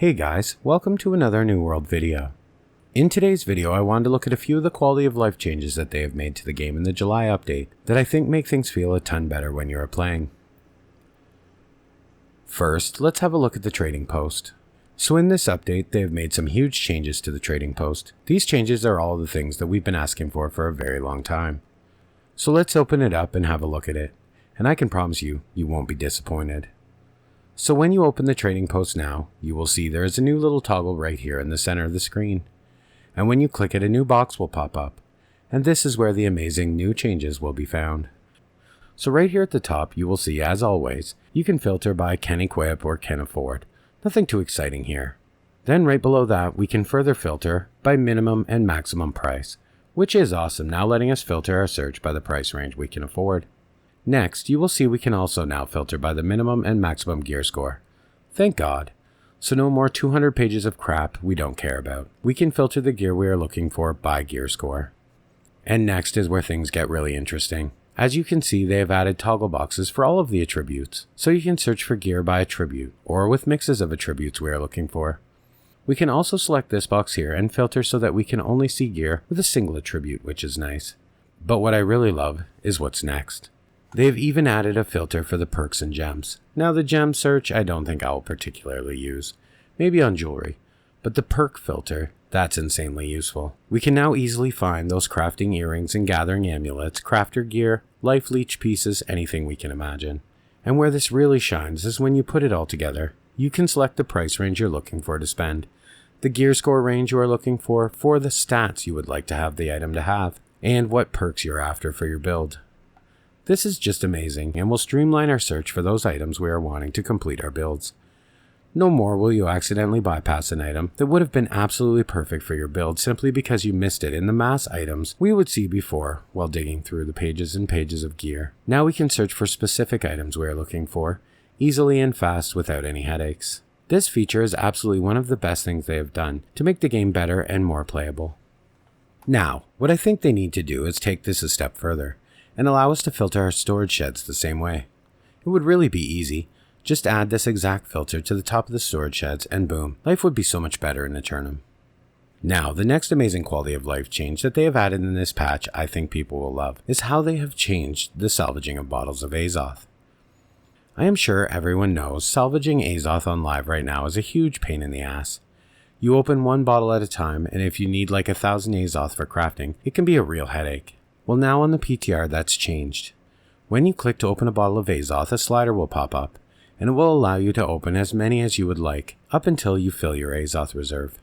Hey guys, welcome to another New World video. In today's video I wanted to look at a few of the quality of life changes that they have made to the game in the July update that I think make things feel a ton better when you are playing. First, let's have a look at the trading post. So in this update they have made some huge changes to the trading post. These changes are all the things that we've been asking for a very long time. So let's open it up and have a look at it, and I can promise you, you won't be disappointed. So when you open the trading post now, you will see there is a new little toggle right here in the center of the screen. And when you click it, a new box will pop up. And this is where the amazing new changes will be found. So right here at the top, you will see, as always, you can filter by can equip or can afford. Nothing too exciting here. Then right below that, we can further filter by minimum and maximum price, which is awesome, now letting us filter our search by the price range we can afford. Next, you will see we can also now filter by the minimum and maximum gear score. Thank God. So no more 200 pages of crap we don't care about. We can filter the gear we are looking for by gear score. And next is where things get really interesting. As you can see, they have added toggle boxes for all of the attributes, so you can search for gear by attribute, or with mixes of attributes we are looking for. We can also select this box here and filter so that we can only see gear with a single attribute, which is nice. But what I really love is what's next. They've even added a filter for the perks and gems. Now the gem search I don't think I will particularly use, maybe on jewelry, but the perk filter, that's insanely useful. We can now easily find those crafting earrings and gathering amulets, crafter gear, life leech pieces, anything we can imagine. And where this really shines is when you put it all together. You can select the price range you're looking for to spend, the gear score range you are looking for the stats you would like to have the item to have, and what perks you're after for your build. This is just amazing and will streamline our search for those items we are wanting to complete our builds. No more will you accidentally bypass an item that would have been absolutely perfect for your build simply because you missed it in the mass items we would see before while digging through the pages and pages of gear. Now we can search for specific items we are looking for, easily and fast without any headaches. This feature is absolutely one of the best things they have done to make the game better and more playable. Now, what I think they need to do is take this a step further and allow us to filter our storage sheds the same way. It would really be easy. Just add this exact filter to the top of the storage sheds and boom, life would be so much better in Eternum. Now, the next amazing quality of life change that they have added in this patch I think people will love is how they have changed the salvaging of bottles of Azoth. I am sure everyone knows salvaging Azoth on live right now is a huge pain in the ass. You open one bottle at a time, and if you need like 1,000 Azoth for crafting, it can be a real headache. Well, now on the PTR that's changed. When you click to open a bottle of Azoth, a slider will pop up, and it will allow you to open as many as you would like, up until you fill your Azoth reserve.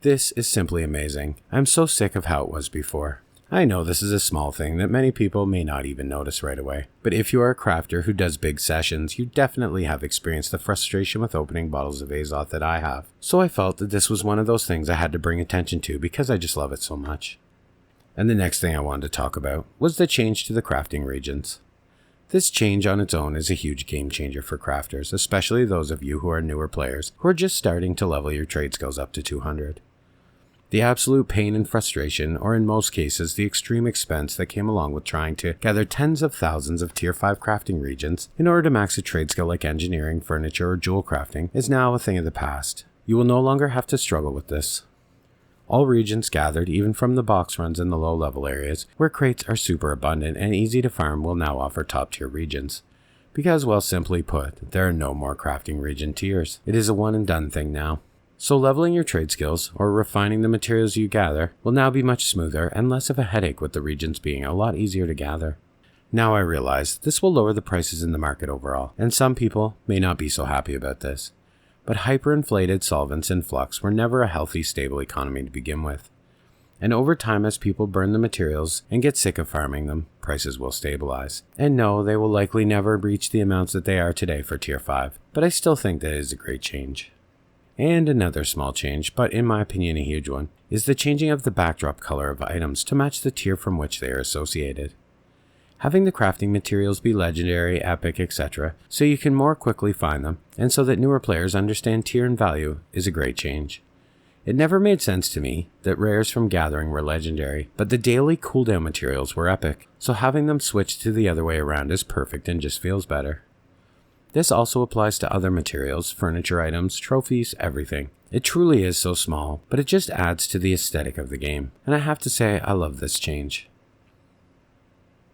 This is simply amazing. I'm so sick of how it was before. I know this is a small thing that many people may not even notice right away, but if you are a crafter who does big sessions, you definitely have experienced the frustration with opening bottles of Azoth that I have. So I felt that this was one of those things I had to bring attention to because I just love it so much. And the next thing I wanted to talk about was the change to the crafting regions. This change on its own is a huge game changer for crafters, especially those of you who are newer players who are just starting to level your trade skills up to 200. The absolute pain and frustration, or in most cases the extreme expense that came along with trying to gather tens of thousands of tier 5 crafting regions in order to max a trade skill like engineering, furniture, or jewel crafting is now a thing of the past. You will no longer have to struggle with this. All regions gathered, even from the box runs in the low level areas, where crates are super abundant and easy to farm, will now offer top tier regions. Because, well, simply put, there are no more crafting region tiers. It is a one and done thing now. So leveling your trade skills, or refining the materials you gather, will now be much smoother and less of a headache with the regions being a lot easier to gather. Now I realize this will lower the prices in the market overall, and some people may not be so happy about this. But hyperinflated solvents in flux were never a healthy, stable economy to begin with. And over time, as people burn the materials and get sick of farming them, prices will stabilize. And no, they will likely never reach the amounts that they are today for tier 5, but I still think that is a great change. And another small change, but in my opinion a huge one, is the changing of the backdrop color of items to match the tier from which they are associated. Having the crafting materials be legendary, epic, etc., so you can more quickly find them, and so that newer players understand tier and value, is a great change. It never made sense to me that rares from gathering were legendary, but the daily cooldown materials were epic, so having them switch to the other way around is perfect and just feels better. This also applies to other materials, furniture items, trophies, everything. It truly is so small, but it just adds to the aesthetic of the game, and I have to say I love this change.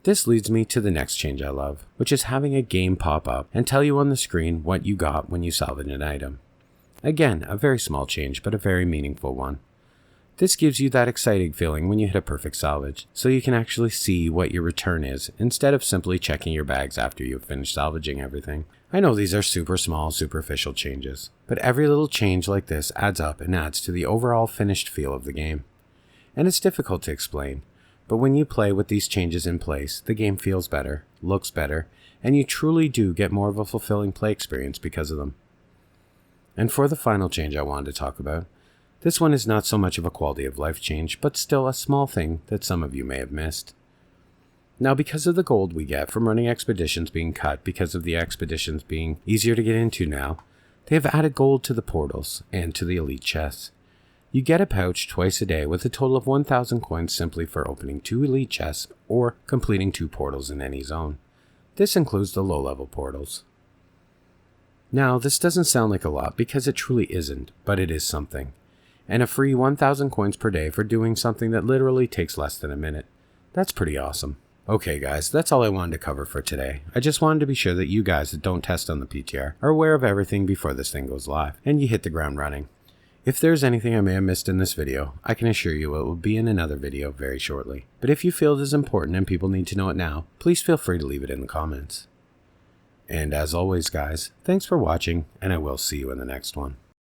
This leads me to the next change I love, which is having a game pop up and tell you on the screen what you got when you salvage an item. Again, a very small change, but a very meaningful one. This gives you that exciting feeling when you hit a perfect salvage, so you can actually see what your return is instead of simply checking your bags after you've finished salvaging everything. I know these are super small, superficial changes, but every little change like this adds up and adds to the overall finished feel of the game. And it's difficult to explain, but when you play with these changes in place, the game feels better, looks better, and you truly do get more of a fulfilling play experience because of them. And for the final change I wanted to talk about, this one is not so much of a quality of life change, but still a small thing that some of you may have missed. Now, because of the gold we get from running expeditions being cut because of the expeditions being easier to get into now, they have added gold to the portals and to the elite chests. You get a pouch twice a day with a total of 1,000 coins simply for opening 2 elite chests or completing 2 portals in any zone. This includes the low-level portals. Now, this doesn't sound like a lot because it truly isn't, but it is something. And a free 1,000 coins per day for doing something that literally takes less than a minute. That's pretty awesome. Okay guys, that's all I wanted to cover for today. I just wanted to be sure that you guys that don't test on the PTR are aware of everything before this thing goes live, and you hit the ground running. If there's anything I may have missed in this video, I can assure you it will be in another video very shortly. But if you feel it is important and people need to know it now, please feel free to leave it in the comments. And as always guys, thanks for watching, and I will see you in the next one.